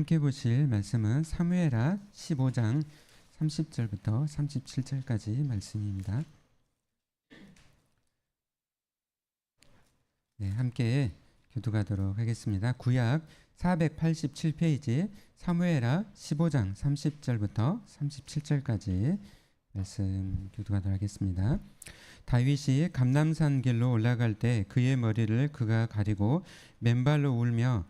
함께 보실 말씀은 사무엘하 15장 30절부터 37절까지 말씀입니다. 네, 함께 교독하도록 하겠습니다. 구약 487페이지 사무엘하 15장 30절부터 37절까지 말씀 교독하도록 하겠습니다. 다윗이 감람산 길로 올라갈 때 그의 머리를 그가 가리고 맨발로 울며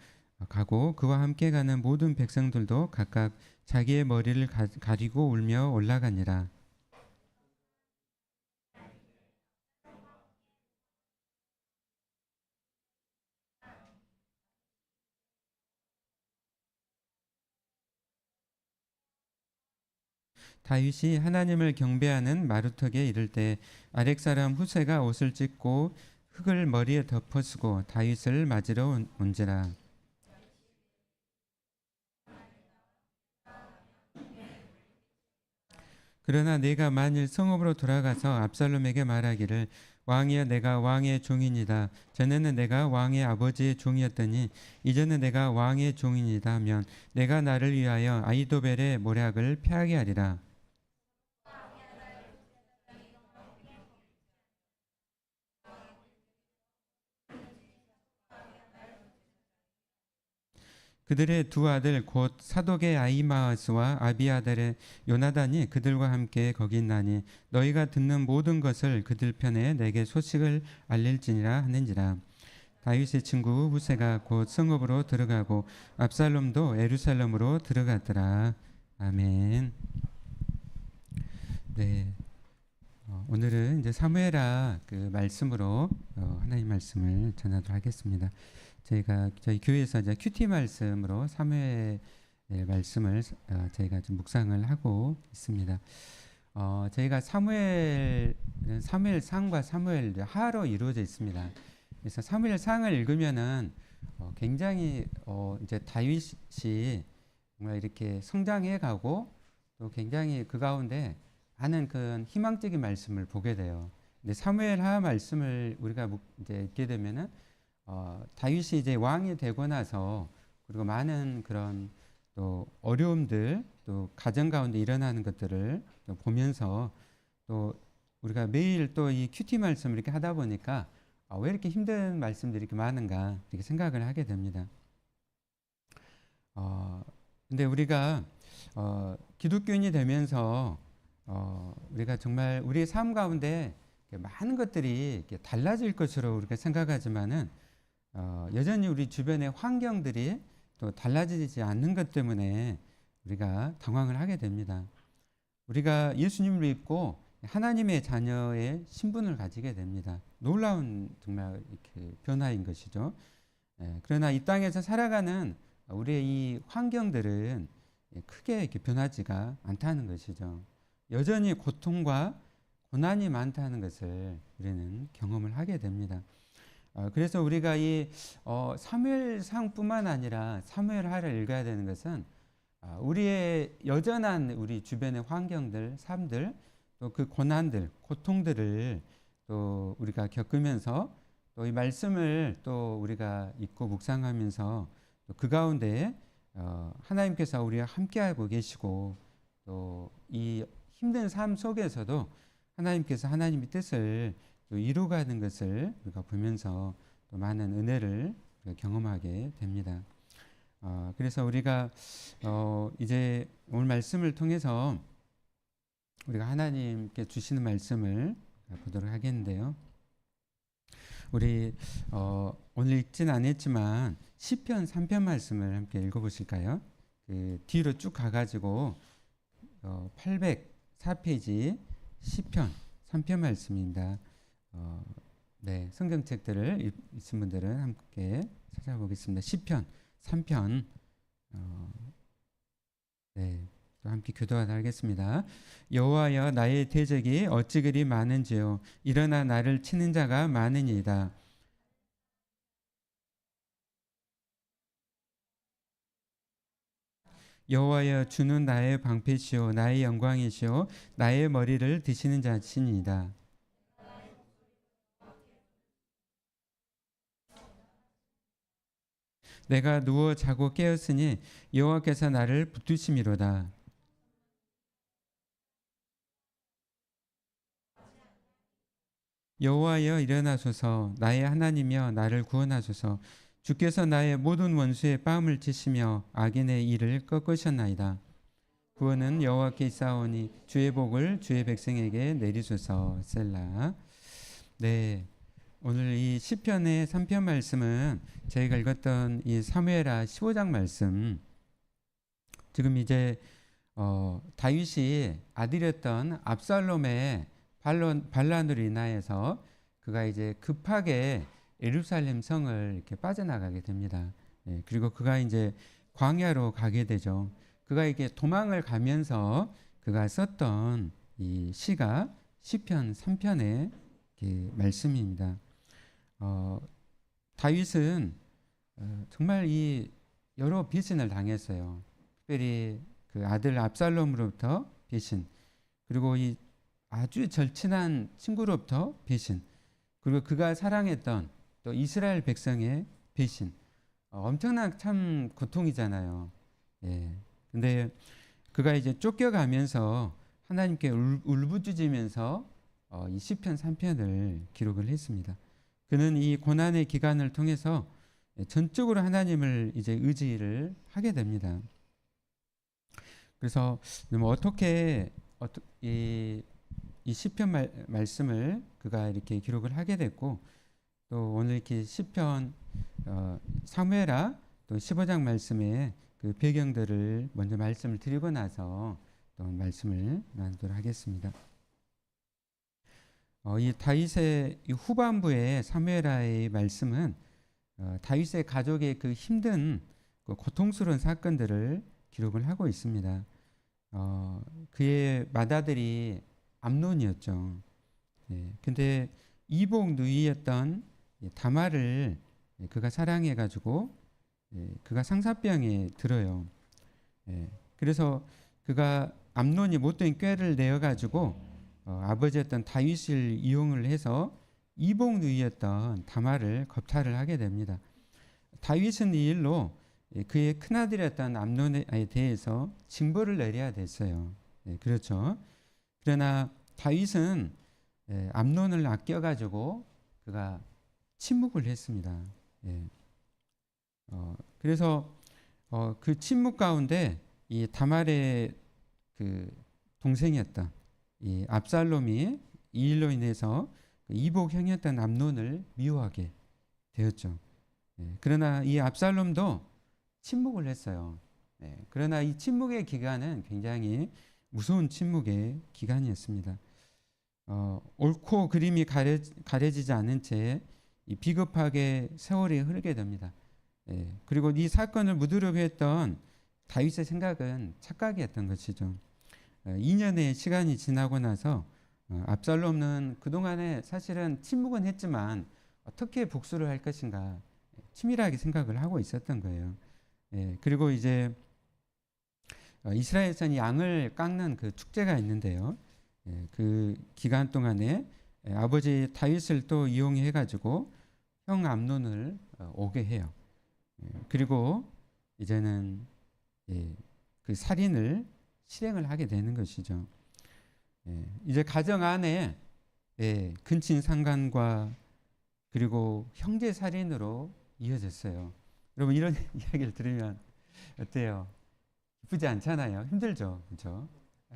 가고 그와 함께 가는 모든 백성들도 각각 자기의 머리를 가리고 울며 올라가니라. 다윗이 하나님을 경배하는 마루턱에 이를 때 아렉 사람 후세가 옷을 찢고 흙을 머리에 덮어쓰고 다윗을 맞으러 온지라. 그러나 내가 만일 성읍으로 돌아가서 압살롬에게 말하기를 왕이여 내가 왕의 종이니이다. 전에는 내가 왕의 아버지의 종이었더니 이제는 내가 왕의 종이니이다 하면 내가 나를 위하여 아히도벨의 모략을 패하게 하리라. 그들의 두 아들 곧 사독의 아히마아스와 아비아달의 요나단이 그들과 함께 거기 있나니 너희가 듣는 모든 것을 그들 편에 내게 소식을 알릴지니라 하는지라. 다윗의 친구 후세가 곧 성읍으로 들어가고 압살롬도 예루살렘으로 들어갔더라. 아멘. 네. 오늘은 이제 사무엘하 그 말씀으로 하나님 말씀을 전하도록 하겠습니다. 저희 교회에서 이제 큐티 말씀으로 사무엘 말씀을 저희가 좀 묵상을 하고 있습니다. 저희가 사무엘상과 사무엘 하로 이루어져 있습니다. 그래서 사무엘상을 읽으면은 굉장히 이제 다윗이 정말 이렇게 성장해 가고 또 굉장히 그 가운데 많은 그 희망적인 말씀을 보게 돼요. 근데 사무엘하 말씀을 우리가 이제 읽게 되면은 다윗이 이제 왕이 되고 나서 그리고 많은 그런 또 어려움들 또 가정 가운데 일어나는 것들을 또 보면서 또 우리가 매일 또 이 큐티 말씀을 이렇게 하다 보니까 왜 이렇게 힘든 말씀들이 이렇게 많은가 이렇게 생각을 하게 됩니다. 근데 우리가 기독교인이 되면서 우리가 정말 우리의 삶 가운데 많은 것들이 이렇게 달라질 것으로 우리가 생각하지만은 여전히 우리 주변의 환경들이 또 달라지지 않는 것 때문에 우리가 당황을 하게 됩니다. 우리가 예수님을 믿고 하나님의 자녀의 신분을 가지게 됩니다. 놀라운 정말 이렇게 변화인 것이죠. 그러나 이 땅에서 살아가는 우리의 이 환경들은 크게 이렇게 변하지가 않다는 것이죠. 여전히 고통과 고난이 많다는 것을 우리는 경험을 하게 됩니다. 그래서 우리가 이 사무엘상뿐만 아니라 사무엘하를 읽어야 되는 것은 우리의 여전한 우리 주변의 환경들, 삶들, 또 그 고난들, 고통들을 또 우리가 겪으면서 또 이 말씀을 또 우리가 읽고 묵상하면서 또 그 가운데 하나님께서 우리와 함께하고 계시고 또 이 힘든 삶 속에서도 하나님께서 하나님의 뜻을 또 이루어가는 것을 우리가 보면서 또 많은 은혜를 경험하게 됩니다. 그래서 우리가 이제 오늘 말씀을 통해서 우리가 하나님께 주시는 말씀을 보도록 하겠는데요. 우리 오늘 읽진 않았지만 시편 3편 말씀을 함께 읽어보실까요? 그 뒤로 쭉 가가지고 804페이지 시편 3편 말씀입니다. 네, 성경책들을 있는 분들은 함께 찾아보겠습니다. 시편 3편 네, 또 함께 교도하도록 하겠습니다. 여호와여 나의 대적이 어찌 그리 많은지요 일어나 나를 치는 자가 많으니이다. 여호와여 주는 나의 방패시오 나의 영광이시오 나의 머리를 드시는 자신이다. 내가 누워 자고 깨었으니 여호와께서 나를 붙드심이로다. 여호와여 일어나소서. 나의 하나님이여 나를 구원하소서. 주께서 나의 모든 원수의 뺨을 치시며 악인의 일을 꺾으셨나이다. 구원은 여호와께 있사오니 주의 복을 주의 백성에게 내리소서. 셀라. 네, 오늘 이 시편의 3편 말씀은 저희가 읽었던 이 사무엘하 15장 말씀, 지금 이제 다윗이 아들이었던 압살롬의 반란으로 인하여서 그가 이제 급하게 예루살렘 성을 이렇게 빠져나가게 됩니다. 예, 그리고 그가 이제 광야로 가게 되죠. 그가 이게 도망을 가면서 그가 썼던 이 시가 시편 3편의 말씀입니다. 다윗은 정말 이 여러 배신을 당했어요. 특별히 그 아들 압살롬으로부터 배신, 그리고 이 아주 절친한 친구로부터 배신, 그리고 그가 사랑했던 또 이스라엘 백성의 배신, 엄청난 참 고통이잖아요. 예. 근데 그가 이제 쫓겨가면서 하나님께 울부짖으면서 이 시편 3편을 기록을 했습니다. 그는 이 고난의 기간을 통해서 전적으로 하나님을 이제 의지를 하게 됩니다. 그래서 어떻게 이 시편 말씀을 그가 이렇게 기록을 하게 됐고, 또 오늘 이렇게 시편 사무엘하 또 15장 말씀의 그 배경들을 먼저 말씀을 드리고 나서 또 말씀을 나누도록 하겠습니다. 이 다윗의 이 후반부의 사무엘하의 말씀은 다윗의 가족의 그 힘든 그 고통스러운 사건들을 기록을 하고 있습니다. 그의 맏아들이 암논이었죠. 예, 근데 이복 누이였던 다말을 그가 사랑해가지고 그가 상사병에 들어요. 예, 그래서 그가 암논이 못된 꾀를 내어가지고 아버지였던 다윗을 이용을 해서 이복 누이였던 다말을 겁탈을 하게 됩니다. 다윗은 이 일로 그의 큰아들이었던 암논에 대해서 징벌을 내려야 됐어요. 예, 그렇죠. 그러나 다윗은 암논을 아껴가지고 그가 침묵을 했습니다. 예. 그래서 그 침묵 가운데 이 다말의 그 동생이었던 이 압살롬이 이 일로 인해서 이복 형이었던 암논을 미워하게 되었죠. 예. 그러나 이 압살롬도 침묵을 했어요. 예. 그러나 이 침묵의 기간은 굉장히 무서운 침묵의 기간이었습니다. 옳고 그름이 가려지지 않은 채 비겁하게 세월이 흐르게 됩니다. 예, 그리고 이 사건을 무드르게 했던 다윗의 생각은 착각이었던 것이죠. 2년의 시간이 지나고 나서 압살롬은 그동안에 사실은 침묵은 했지만 어떻게 복수를 할 것인가 치밀하게 생각을 하고 있었던 거예요. 예, 그리고 이제 이스라엘에서는 양을 깎는 그 축제가 있는데요. 예, 그 기간 동안에 아버지 다윗을 또 이용해 가지고 형 암논을 오게 해요. 예, 그리고 이제는 그 살인을 실행을 하게 되는 것이죠. 예, 이제 가정 안에 근친 상간과 그리고 형제 살인으로 이어졌어요. 여러분 이런 이야기를 들으면 어때요? 기쁘지 않잖아요. 힘들죠, 그렇죠?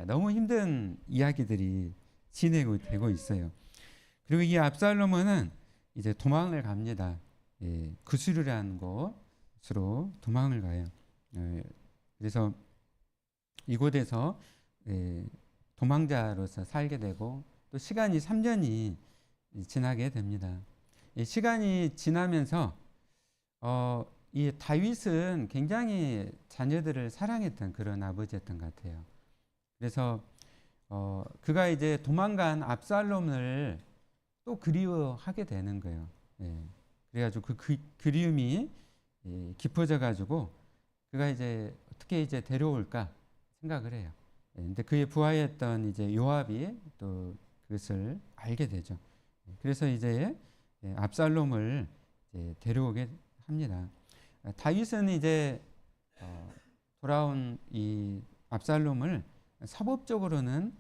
너무 힘든 이야기들이 진행되고 있어요. 그리고 이 압살롬은 이제 도망을 갑니다. 구스르라는 곳으로 도망을 가요. 그래서 이곳에서 도망자로서 살게 되고 또 시간이 3년이 지나게 됩니다. 시간이 지나면서 이 다윗은 굉장히 자녀들을 사랑했던 그런 아버지였던 것 같아요. 그래서 그가 이제 도망간 압살롬을 또 그리워하게 되는 거예요. 그래가지고 그 그리움이 깊어져 가지고 그가 이제 어떻게 이제 데려올까 생각을 해요. 근데 그의 부하였던 이제 요압이 또 그것을 알게 되죠. 그래서 이제 압살롬을 이제 데려오게 합니다. 다윗은 이제 돌아온 이 압살롬을 사법적으로는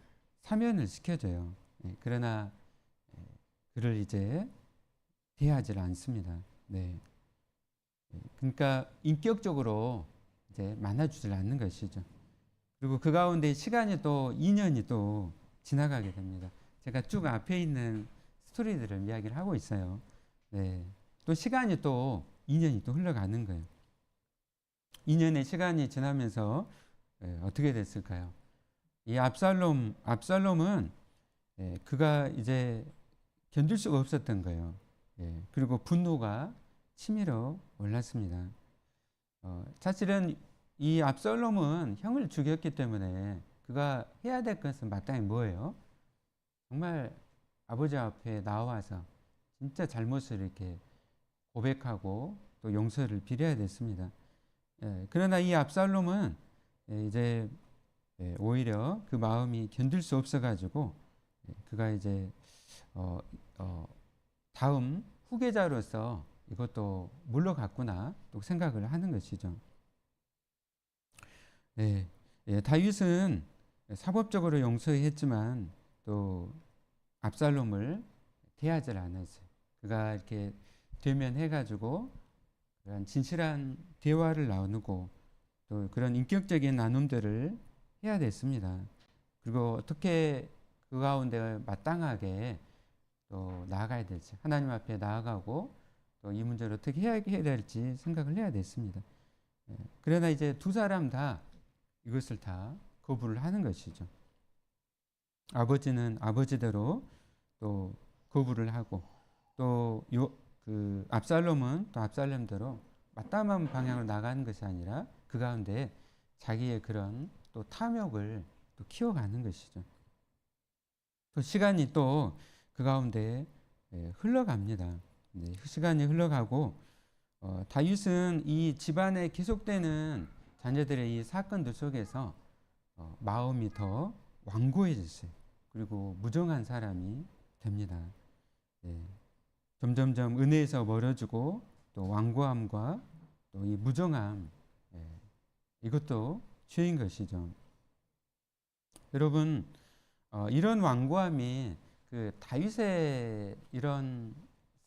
사면을 시켜줘요. 그러나 그를 이제 대하지 않습니다. 네. 그러니까 인격적으로 이제 만나주질 않는 것이죠. 그리고 그 가운데 시간이 또 2년이 또 지나가게 됩니다. 제가 쭉 앞에 있는 스토리들을 이야기를 하고 있어요. 네. 또 시간이 또 2년이 또 흘러가는 거예요. 2년의 시간이 지나면서 어떻게 됐을까요? 이 압살롬은 그가 이제 견딜 수가 없었던 거예요. 그리고 분노가 치밀어 올랐습니다. 사실은 이 압살롬은 형을 죽였기 때문에 그가 해야 될 것은 마땅히 뭐예요? 정말 아버지 앞에 나와서 진짜 잘못을 이렇게 고백하고 또 용서를 빌어야 됐습니다. 그러나 이 압살롬은 이제 오히려 그 마음이 견딜 수 없어가지고 그가 이제 다음 후계자로서 이것도 물러갔구나 또 생각을 하는 것이죠. 다윗은 사법적으로 용서했지만 또 압살롬을 대하지 않았어요. 그가 이렇게 대면해가지고 그런 진실한 대화를 나누고 또 그런 인격적인 나눔들을 해야 됐습니다. 그리고 어떻게 그 가운데 마땅하게 또 나아가야 될지 하나님 앞에 나아가고 또 이 문제를 어떻게 해야 될지 생각을 해야 됐습니다. 그러나 이제 두 사람 다 이것을 다 거부를 하는 것이죠. 아버지는 아버지대로 또 거부를 하고 또 그 압살롬은 또 압살롬대로 마땅한 방향으로 나가는 것이 아니라 그 가운데 자기의 그런 또 탐욕을 또 키워가는 것이죠. 또 시간이 또 그 가운데 흘러갑니다. 시간이 흘러가고 다윗은 이 집안에 계속되는 자녀들의 이 사건들 속에서 마음이 더 완고해졌어요. 그리고 무정한 사람이 됩니다. 점점점 은혜에서 멀어지고 또 완고함과 또 이 무정함 이것도 죄인 것이죠. 여러분 이런 완고함이 그 다윗의 이런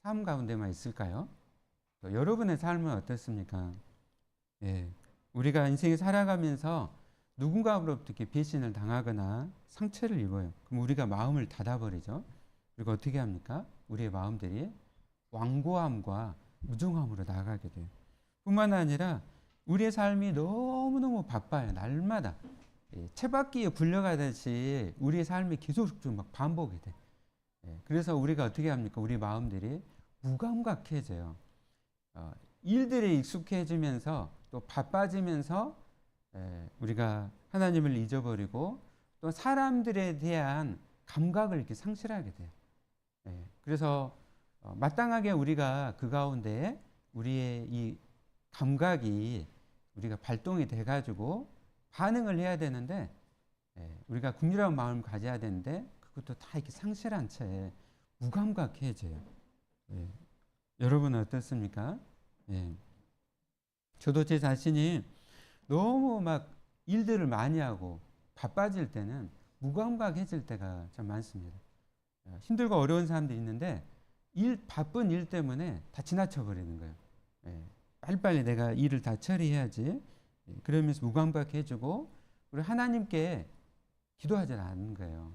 삶 가운데만 있을까요? 여러분의 삶은 어떻습니까? 우리가 인생을 살아가면서 누군가로부터 이렇게 배신을 당하거나 상처를 입어요. 그럼 우리가 마음을 닫아버리죠. 그리고 어떻게 합니까? 우리의 마음들이 완고함과 무정함으로 나아가게 돼요. 뿐만 아니라 우리의 삶이 너무너무 바빠요. 날마다 채바퀴에 굴려가듯이 우리의 삶이 계속 막 반복이 돼. 그래서 우리가 어떻게 합니까? 우리 마음들이 무감각해져요. 일들에 익숙해지면서 또 바빠지면서 우리가 하나님을 잊어버리고 또 사람들에 대한 감각을 이렇게 상실하게 돼요. 그래서 마땅하게 우리가 그 가운데 우리의 이 감각이 우리가 발동이 돼가지고 반응을 해야 되는데 우리가 긍휼한 마음을 가져야 되는데 그것도 다 이렇게 상실한 채 무감각해져요. 여러분은 어떻습니까? 저도 제 자신이 너무 막 일들을 많이 하고 바빠질 때는 무감각해질 때가 참 많습니다. 힘들고 어려운 사람들이 있는데 바쁜 일 때문에 다 지나쳐 버리는 거예요. 빨리빨리 내가 일을 다 처리해야지. 그러면서 무감각해지고 우리 하나님께 기도하지 않는 거예요.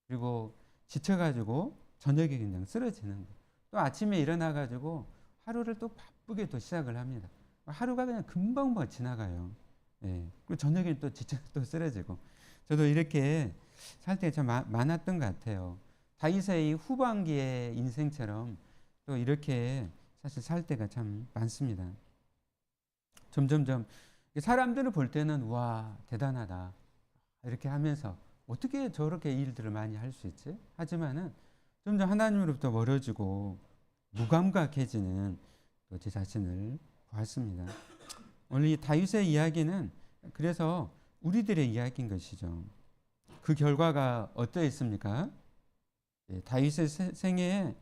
그리고 지쳐가지고 저녁에 그냥 쓰러지는 거예요. 또 아침에 일어나가지고 하루를 또 바쁘게 또 시작을 합니다. 하루가 그냥 금방 지나가요. 그리고 저녁에 또 지쳐 또 쓰러지고. 저도 이렇게 살 때 참 많았던 것 같아요. 다윗의 이 후반기의 인생처럼 또 이렇게 사실 살 때가 참 많습니다. 점점점 사람들을 볼 때는 와 대단하다 이렇게 하면서 어떻게 저렇게 일들을 많이 할 수 있지? 하지만은 점점 하나님으로부터 멀어지고 무감각해지는 또 제 자신을 보았습니다. 오늘 이 다윗의 이야기는 그래서 우리들의 이야기인 것이죠. 그 결과가 어떠했습니까? 다윗의 생애에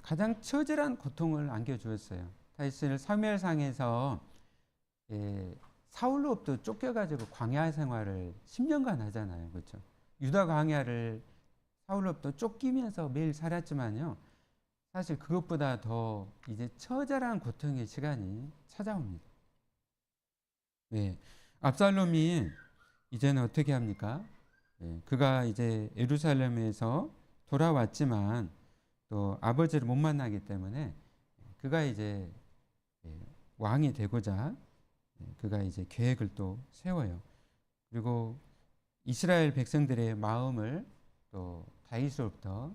가장 처절한 고통을 안겨주었어요. 다윗을 사무엘상에서 사울로부터 쫓겨가지고 광야 생활을 10년간 하잖아요. 그렇죠? 유다 광야를 사울로부터 쫓기면서 매일 살았지만요. 사실 그것보다 더 이제 처절한 고통의 시간이 찾아옵니다. 네. 압살롬이 이제는 어떻게 합니까? 그가 이제 예루살렘에서 돌아왔지만 또 아버지를 못 만나기 때문에 그가 이제 왕이 되고자 그가 이제 계획을 또 세워요. 그리고 이스라엘 백성들의 마음을 또 다윗으로부터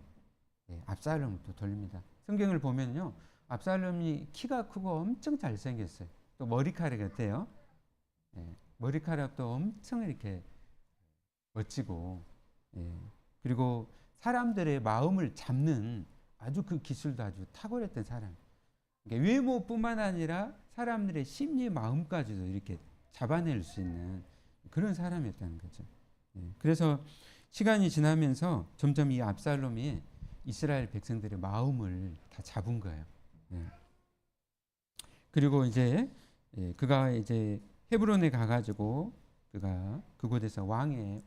압살롬으로 돌립니다. 성경을 보면요, 압살롬이 키가 크고 엄청 잘생겼어요. 또 머리카락이 어때요? 머리카락도 엄청 이렇게 멋지고, 그리고 사람들의 마음을 잡는 아주 그 기술도 아주 탁월했던 사람. 그러니까 외모뿐만 아니라 사람들의 심리 마음까지도 이렇게 잡아낼 수 있는 그런 사람이었다는 거죠. 그래서 시간이 지나면서 점점 이 압살롬이 이스라엘 백성들의 마음을 다 잡은 거예요. 그리고 이제 그가 이제 헤브론에 가가지고 그가 그곳에서 왕에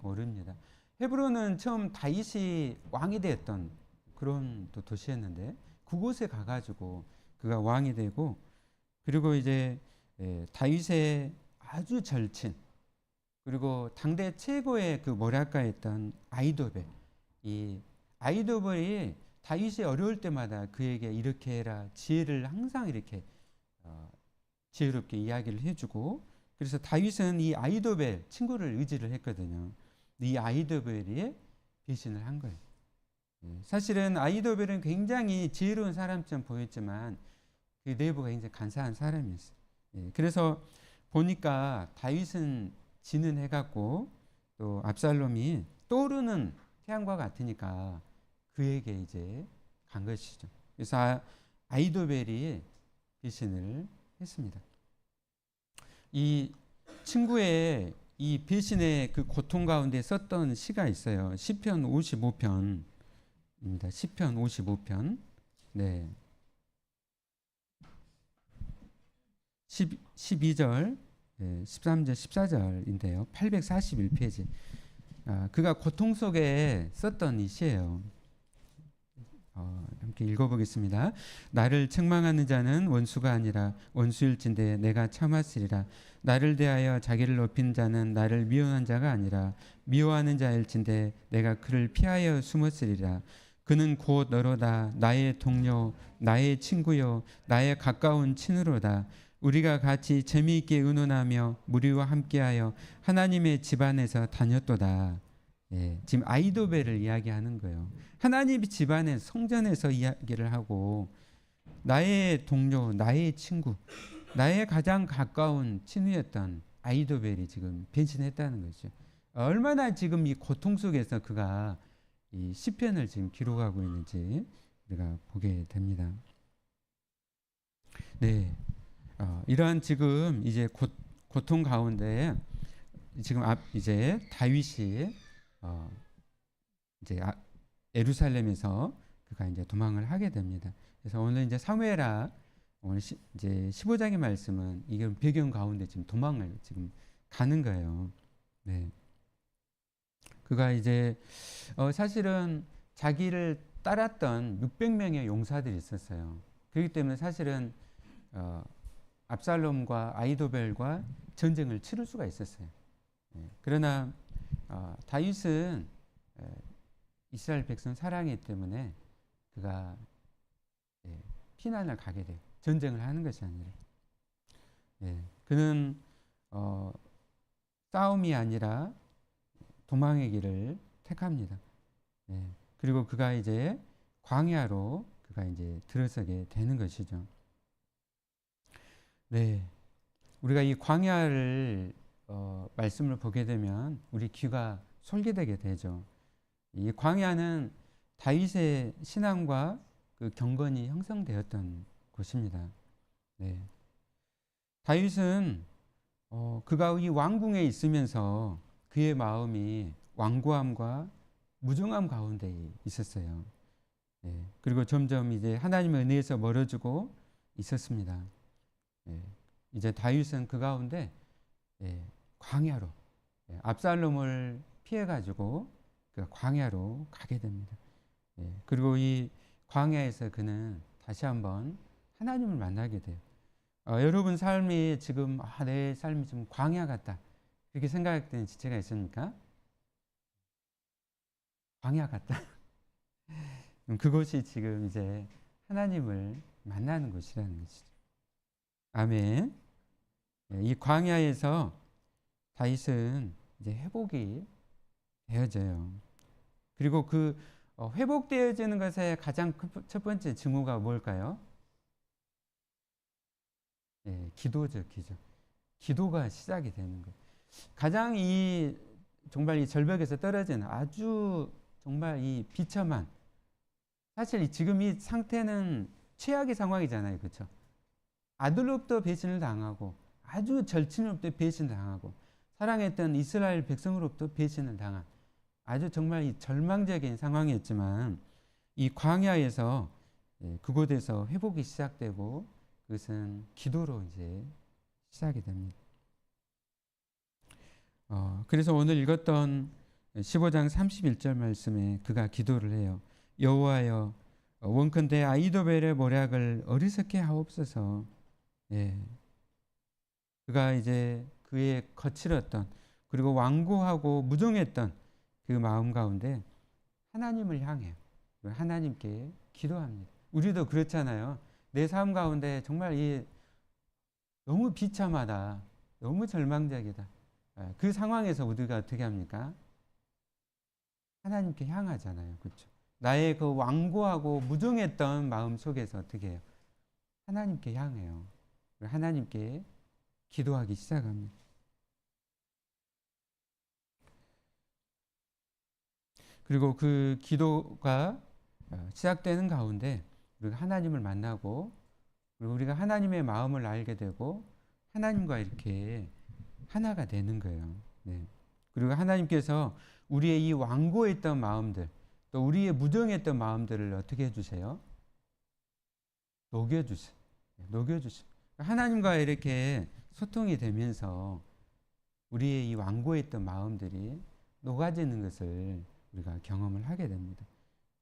오릅니다. 헤브론은 처음 다윗이 왕이 되었던 그런 또 도시였는데 그곳에 가가지고 그가 왕이 되고 그리고 이제 다윗의 아주 절친 그리고 당대 최고의 그 모략가였던 아히도벨 이 아히도벨이 다윗이 어려울 때마다 그에게 이렇게 해라 지혜를 항상 이렇게 지혜롭게 이야기를 해주고 그래서 다윗은 이 아히도벨 친구를 의지를 했거든요. 이 아히도벨이 배신을 한 거예요. 사실은 아히도벨은 굉장히 지혜로운 사람처럼 보였지만 그 내부가 굉장히 간사한 사람이었어요. 그래서 보니까 다윗은 지는 해갖고 또 압살롬이 떠오르는 태양과 같으니까 그에게 이제 간 것이죠. 그래서 아히도벨이 배신을 했습니다. 이 친구의 이 배신의 그 고통 가운데 썼던 시가 있어요. 시편 55편입니다. 시편 55편. 네. 12절, 13절, 14절인데요. 841페이지. 그가 고통 속에 썼던 이 시예요. 함께 읽어보겠습니다. 나를 책망하는 자는 원수가 아니라 원수일진데 내가 참았으리라. 나를 대하여 자기를 높인 자는 나를 미워한 자가 아니라 미워하는 자일진데 내가 그를 피하여 숨었으리라. 그는 곧 너로다. 나의 동료, 나의 친구요, 나의 가까운 친으로다. 우리가 같이 재미있게 의논하며 무리와 함께하여 하나님의 집안에서 다녔도다. 지금 아히도벨을 이야기하는 거예요. 하나님의 집안의 성전에서 이야기를 하고 나의 동료, 나의 친구, 나의 가장 가까운 친구였던 아히도벨이 지금 변신했다는 거죠. 얼마나 지금 이 고통 속에서 그가 이 시편을 지금 기록하고 있는지 우리가 보게 됩니다. 네, 이러한 지금 이제 고통 가운데 지금 이제 다윗이 이제 예루살렘에서 그가 이제 도망을 하게 됩니다. 그래서 오늘 이제 사무엘하 오늘 이제 15장의 말씀은 이게 배경 가운데 지금 도망을 지금 가는 거예요. 네. 그가 이제 사실은 자기를 따랐던 600명의 용사들이 있었어요. 그렇기 때문에 사실은 압살롬과 아히도벨과 전쟁을 치를 수가 있었어요. 그러나 다윗은 이스라엘 백성 사랑이기 때문에 그가 피난을 가게 돼요. 전쟁을 하는 것이 아니라 그는 싸움이 아니라 도망의 길을 택합니다. 그리고 그가 이제 광야로 그가 이제 들어서게 되는 것이죠. 네, 우리가 이 광야를 말씀을 보게 되면 우리 귀가 솔깃하게 되죠. 이 광야는 다윗의 신앙과 그 경건이 형성되었던 곳입니다. 네. 다윗은 그가 이 왕궁에 있으면서 그의 마음이 완고함과 무정함 가운데 있었어요. 그리고 점점 이제 하나님의 은혜에서 멀어지고 있었습니다. 예, 이제 다윗은 그 가운데 예, 광야로 압살롬을 피해 가지고 그 광야로 가게 됩니다. 그리고 이 광야에서 그는 다시 한번 하나님을 만나게 돼요. 여러분 삶이 지금 내 삶이 좀 광야 같다 그렇게 생각되는 지체가 있습니까? 광야 같다. 그곳이 지금 이제 하나님을 만나는 곳이라는 것이죠. 아멘. 이 광야에서 다윗은 이제 회복이 되어져요. 그리고 그 회복되어지는 것의 가장 첫 번째 징후가 뭘까요? 기도죠, 기도. 기도가 시작이 되는 거예요. 가장 정말 이 절벽에서 떨어진 아주 정말 이 비참한 사실 지금 이 상태는 최악의 상황이잖아요, 그렇죠? 아들로부터 배신을 당하고 아주 절친으로부터 배신을 당하고 사랑했던 이스라엘 백성으로부터 배신을 당한 아주 정말 이 절망적인 상황이었지만 이 광야에서 그곳에서 회복이 시작되고 그것은 기도로 이제 시작이 됩니다. 그래서 오늘 읽었던 15장 31절 말씀에 그가 기도를 해요. 여호와여 원컨대 아이도벨의 모략을 어리석게 하옵소서. 그가 이제 그의 거칠었던 그리고 완고하고 무정했던 그 마음 가운데 하나님을 향해 하나님께 기도합니다. 우리도 그렇잖아요. 내 삶 가운데 정말 너무 비참하다, 너무 절망적이다. 그 상황에서 우리가 어떻게 합니까? 하나님께 향하잖아요, 그렇죠? 나의 그 완고하고 무정했던 마음 속에서 어떻게 해요? 하나님께 향해요. 하나님께 기도하기 시작합니다. 그리고 그 기도가 시작되는 가운데 우리가 하나님을 만나고 그리고 우리가 하나님의 마음을 알게 되고 하나님과 이렇게 하나가 되는 거예요. 그리고 하나님께서 우리의 이 완고했던 마음들 또 우리의 무정했던 마음들을 어떻게 해주세요? 녹여주세요. 하나님과 이렇게 소통이 되면서 우리의 이 완고했던 마음들이 녹아지는 것을 우리가 경험을 하게 됩니다.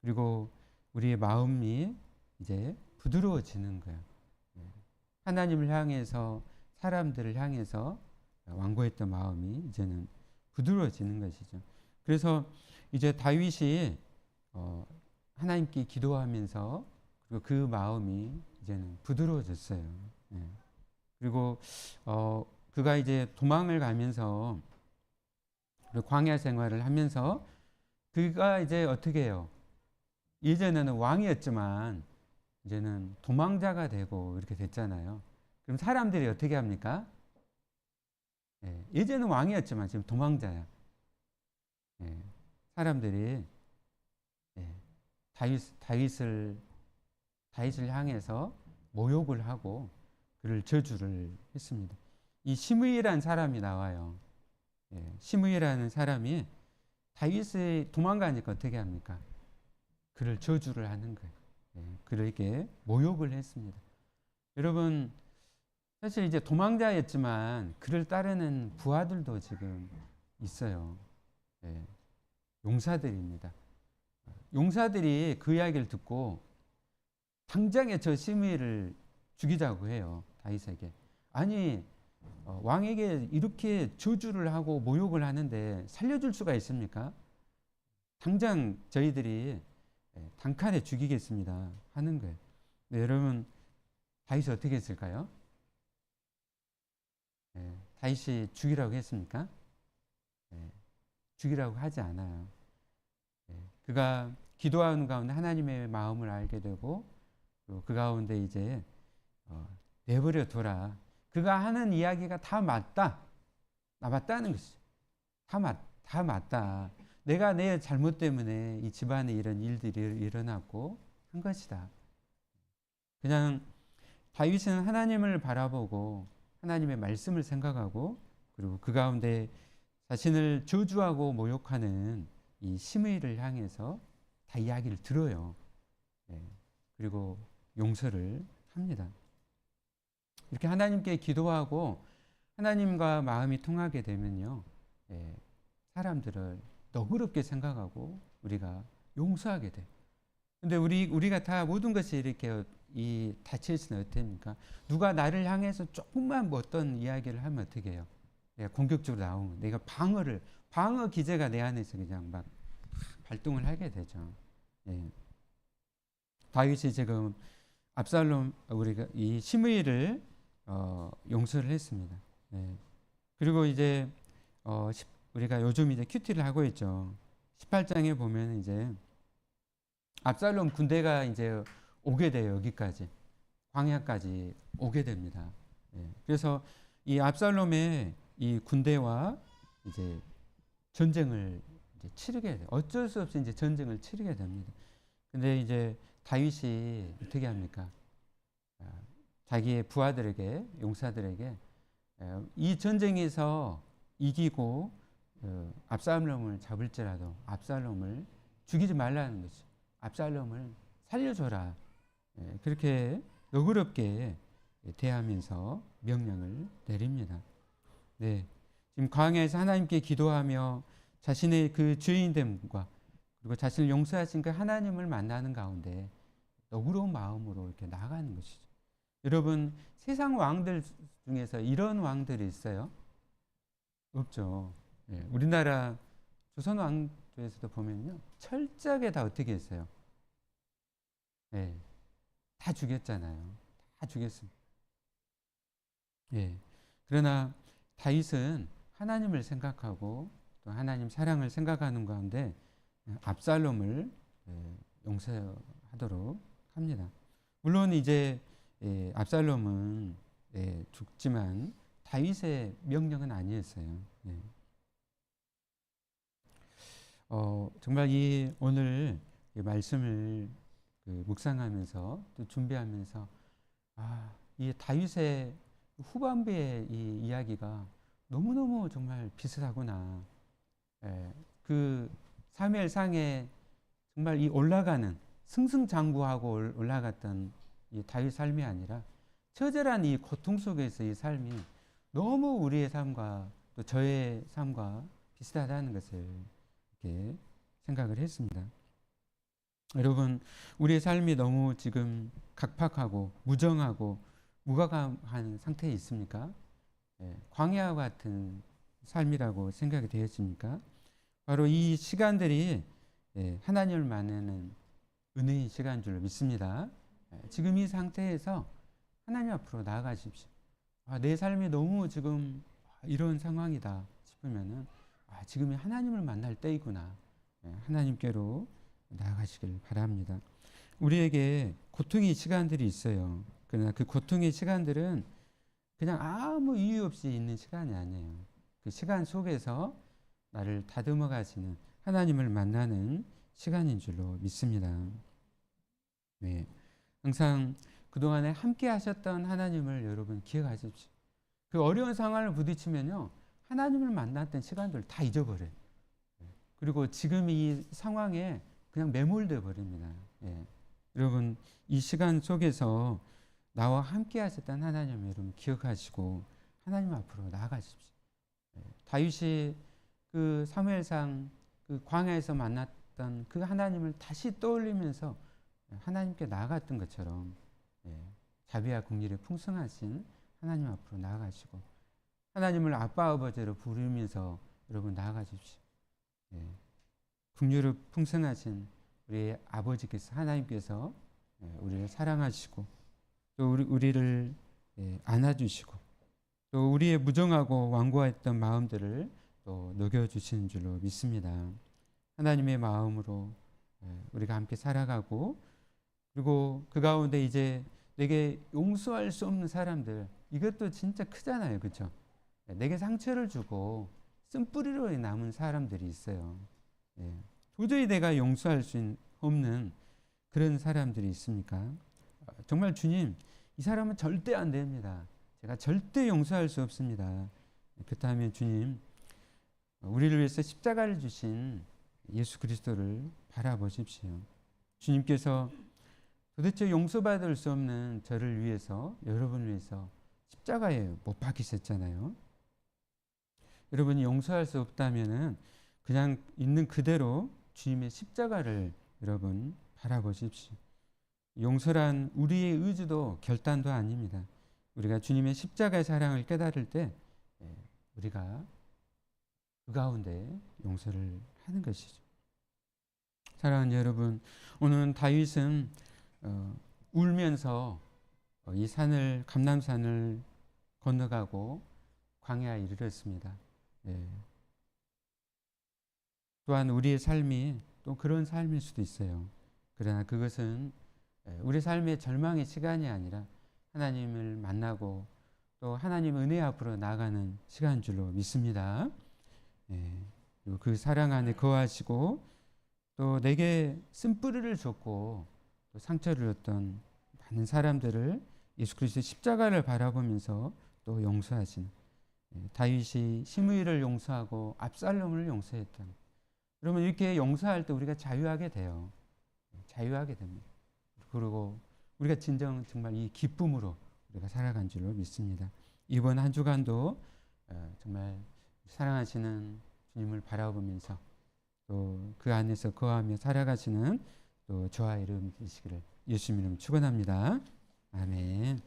그리고 우리의 마음이 이제 부드러워지는 거예요. 하나님을 향해서 사람들을 향해서 완고했던 마음이 이제는 부드러워지는 것이죠. 그래서 이제 다윗이 하나님께 기도하면서 그리고 그 마음이 이제는 부드러워졌어요. 그리고 그가 이제 도망을 가면서 광야 생활을 하면서 그가 이제 어떻게 해요? 예전에는 왕이었지만 이제는 도망자가 되고 이렇게 됐잖아요. 그럼 사람들이 어떻게 합니까? 예전은 왕이었지만 지금 도망자야. 사람들이 다윗을 향해서 모욕을 하고 그를 저주를 했습니다. 이 시므이라는 사람이 나와요. 시므이라는 사람이 다윗이 도망가니까 어떻게 합니까? 그를 저주를 하는 거예요. 그에게 모욕을 했습니다. 여러분 사실 이제 도망자였지만 그를 따르는 부하들도 지금 있어요. 용사들입니다. 용사들이 그 이야기를 듣고 당장에 저 시므이를 죽이자고 해요. 다윗에게. 아니 왕에게 이렇게 저주를 하고 모욕을 하는데 살려줄 수가 있습니까? 당장 저희들이 단칼에 죽이겠습니다 하는 거예요. 네, 여러분 다윗이 어떻게 했을까요? 다윗이 죽이라고 했습니까? 죽이라고 하지 않아요. 그가 기도하는 가운데 하나님의 마음을 알게 되고 그 가운데 이제 내버려 둬라. 그가 하는 이야기가 다 맞다. 맞다는 것이죠. 다 맞다. 내가 내 잘못 때문에 이 집안에 이런 일들이 일어났고 한 것이다. 그냥 다윗은 하나님을 바라보고 하나님의 말씀을 생각하고 그리고 그 가운데 자신을 저주하고 모욕하는 이 시므이를 향해서 다 이야기를 들어요. 그리고 용서를 합니다. 이렇게 하나님께 기도하고 하나님과 마음이 통하게 되면요, 예, 사람들을 너그럽게 생각하고 우리가 용서하게 돼. 근데 우리가 다 모든 것이 이렇게 이 닫혀있으면 어떻습니까? 누가 나를 향해서 조금만 뭐 어떤 이야기를 하면 어떻게 해요? 내가 공격적으로 나오면 내가 방어 기제가 내 안에서 그냥 막 발동을 하게 되죠. 예. 다윗이 지금 압살롬 우리가 이 시므이를 용서를 했습니다. 예. 그리고 이제 우리가 요즘 이제 큐티를 하고 있죠. 18장에 보면 이제 압살롬 군대가 이제 오게 돼요. 여기까지 광야까지 오게 됩니다. 예. 그래서 이 압살롬의 이 군대와 이제 전쟁을 이제 치르게 돼요. 어쩔 수 없이 이제 전쟁을 치르게 됩니다. 근데 이제 다윗이 어떻게 합니까? 자기의 부하들에게 용사들에게 이 전쟁에서 이기고 압살롬을 잡을지라도 압살롬을 죽이지 말라는 거죠. 압살롬을 살려줘라. 그렇게 너그럽게 대하면서 명령을 내립니다. 네, 지금 광야에서 하나님께 기도하며 자신의 그 죄인됨과 그리고 자신을 용서하신 그 하나님을 만나는 가운데 너그러운 마음으로 이렇게 나아가는 것이죠. 여러분, 세상 왕들 중에서 이런 왕들이 있어요? 없죠. 예, 우리나라 조선 왕조에서도 보면요, 철저하게 다 어떻게 했어요? 예, 다 죽였잖아요. 다 죽였습니다. 예, 그러나 다윗은 하나님을 생각하고 또 하나님 사랑을 생각하는 가운데 압살롬을 용서하도록 합니다. 물론 이제 압살롬은 죽지만 다윗의 명령은 아니었어요. 정말 이 오늘 이 말씀을 묵상하면서 또 준비하면서 이 다윗의 후반부의 이 이야기가 너무너무 정말 비슷하구나. 그 사무엘상에 정말 이 올라가는 승승장구하고 올라갔던 이 다윗 삶이 아니라 처절한 이 고통 속에서 이 삶이 너무 우리의 삶과 또 저의 삶과 비슷하다는 것을 이렇게 생각을 했습니다. 여러분, 우리의 삶이 너무 지금 각박하고 무정하고 무가감한 상태에 있습니까? 광야와 같은 삶이라고 생각이 되었습니까? 바로 이 시간들이 하나님을 만나는 은혜의 시간인 줄 믿습니다. 지금 이 상태에서 하나님 앞으로 나아가십시오. 내 삶이 너무 지금 이런 상황이다 싶으면은 지금이 하나님을 만날 때이구나. 하나님께로 나아가시길 바랍니다. 우리에게 고통의 시간들이 있어요. 그러나 그 고통의 시간들은 그냥 아무 이유 없이 있는 시간이 아니에요. 그 시간 속에서 나를 다듬어 가시는 하나님을 만나는 시간인 줄로 믿습니다. 네. 항상 그동안에 함께 하셨던 하나님을 여러분 기억하십시오. 그 어려운 상황을 부딪히면요, 하나님을 만났던 시간들 다 잊어버려요. 그리고 지금 이 상황에 그냥 매몰돼 버립니다. 여러분, 이 시간 속에서 나와 함께 하셨던 하나님 여러분 기억하시고 하나님 앞으로 나아가십시오. 다윗이 그 사무엘상 그 광야에서 만났던 그 하나님을 다시 떠올리면서 하나님께 나아갔던 것처럼 자비와 긍휼이 풍성하신 하나님 앞으로 나아가시고 하나님을 아빠 아버지로 부르면서 여러분 나아가십시오. 긍휼이 풍성하신 우리 아버지께서 하나님께서 우리를 사랑하시고 또 우리를 안아주시고 또 우리의 무정하고 완고했던 마음들을 또 녹여주시는 줄로 믿습니다. 하나님의 마음으로 우리가 함께 살아가고 그리고 그 가운데 이제 내게 용서할 수 없는 사람들 이것도 진짜 크잖아요. 그렇죠? 내게 상처를 주고 쓴뿌리로 남은 사람들이 있어요. 도저히 내가 용서할 수 없는 그런 사람들이 있습니까? 정말 주님, 이 사람은 절대 안 됩니다. 제가 절대 용서할 수 없습니다. 그렇다면 주님, 우리를 위해서 십자가를 주신 예수 그리스도를 바라보십시오. 주님께서 도대체 용서받을 수 없는 저를 위해서, 여러분을 위해서 십자가에 못 박히셨잖아요. 여러분이 용서할 수 없다면은 그냥 있는 그대로 주님의 십자가를 여러분 바라보십시오. 용서란 우리의 의지도 결단도 아닙니다. 우리가 주님의 십자가의 사랑을 깨달을 때 우리가 그 가운데 용서를 하는 것이죠. 사랑하는 여러분, 오늘 다윗은 울면서 이 산을 감람산을 건너가고 광야에 이르렀습니다. 또한 우리의 삶이 또 그런 삶일 수도 있어요. 그러나 그것은 우리 삶의 절망의 시간이 아니라 하나님을 만나고 또 하나님 은혜 앞으로 나아가는 시간인 줄로 믿습니다. 그리고 그 사랑 안에 거하시고 또 내게 쓴뿌리를 줬고 또 상처를 줬던 많은 사람들을 예수 그리스도의 십자가를 바라보면서 또 용서하신 다윗이 시므이를 용서하고 압살롬을 용서했던, 여러분 이렇게 용서할 때 우리가 자유하게 돼요. 자유하게 됩니다. 그리고 우리가 진정 정말 이 기쁨으로 우리가 살아간 줄로 믿습니다. 이번 한 주간도 정말 사랑하시는 주님을 바라보면서 또 그 안에서 거하며 살아가시는 또 저와 여러분 되시기를 예수님 이름으로 축원합니다. 아멘.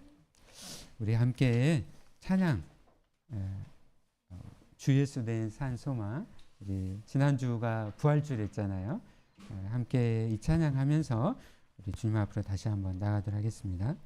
우리 함께 찬양 주 예수 된 산 소망, 우리 지난주가 부활주일이었잖아요. 함께 이 찬양하면서 우리 주님 앞으로 다시 한번 나가도록 하겠습니다.